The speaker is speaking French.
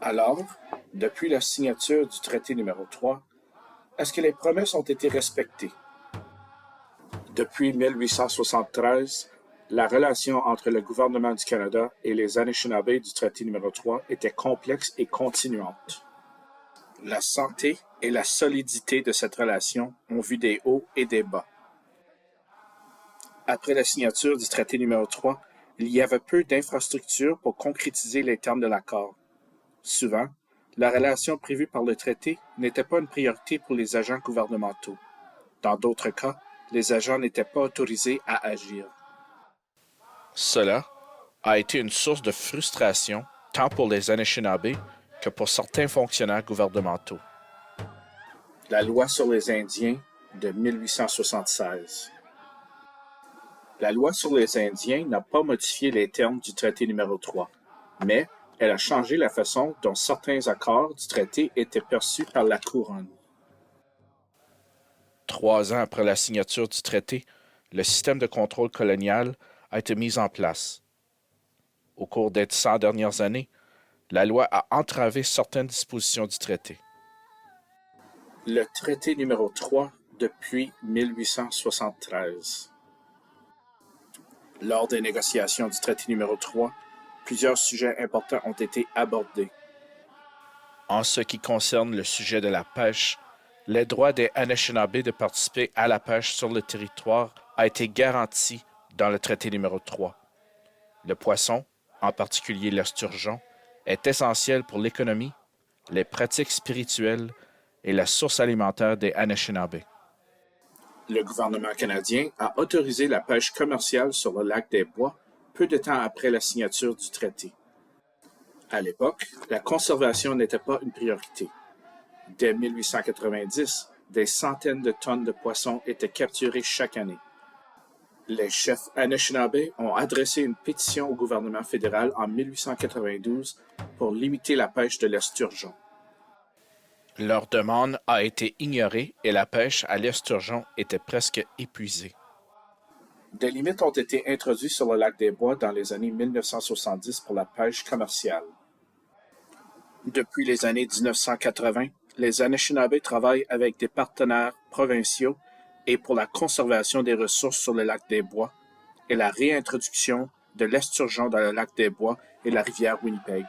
Alors, depuis la signature du traité numéro 3, est-ce que les promesses ont été respectées? Depuis 1873, la relation entre le gouvernement du Canada et les Anishinaabe du traité numéro 3 était complexe et continuante. La santé et la solidité de cette relation ont vu des hauts et des bas. Après la signature du traité numéro 3, il y avait peu d'infrastructures pour concrétiser les termes de l'accord. Souvent, la relation prévue par le traité n'était pas une priorité pour les agents gouvernementaux. Dans d'autres cas, les agents n'étaient pas autorisés à agir. Cela a été une source de frustration tant pour les Anishinaabe que pour certains fonctionnaires gouvernementaux. La loi sur les Indiens de 1876. La loi sur les Indiens n'a pas modifié les termes du traité numéro 3, mais elle a changé la façon dont certains accords du traité étaient perçus par la couronne. 3 ans après la signature du traité, le système de contrôle colonial a été mis en place. Au cours des 100 dernières années, la loi a entravé certaines dispositions du traité. Le traité numéro 3 depuis 1873. Lors des négociations du traité numéro 3, plusieurs sujets importants ont été abordés. En ce qui concerne le sujet de la pêche, les droits des Anishinaabe de participer à la pêche sur le territoire a été garanti dans le traité numéro 3. Le poisson, en particulier l'esturgeon, est essentiel pour l'économie, les pratiques spirituelles et la source alimentaire des Anishinaabe. Le gouvernement canadien a autorisé la pêche commerciale sur le lac des Bois peu de temps après la signature du traité. À l'époque, la conservation n'était pas une priorité. Dès 1890, des centaines de tonnes de poissons étaient capturées chaque année. Les chefs Anishinaabe ont adressé une pétition au gouvernement fédéral en 1892 pour limiter la pêche de l'esturgeon. Leur demande a été ignorée et la pêche à l'esturgeon était presque épuisée. Des limites ont été introduites sur le lac des Bois dans les années 1970 pour la pêche commerciale. Depuis les années 1980, les Anishinaabe travaillent avec des partenaires provinciaux et pour la conservation des ressources sur le lac des Bois et la réintroduction de l'esturgeon dans le lac des Bois et la rivière Winnipeg.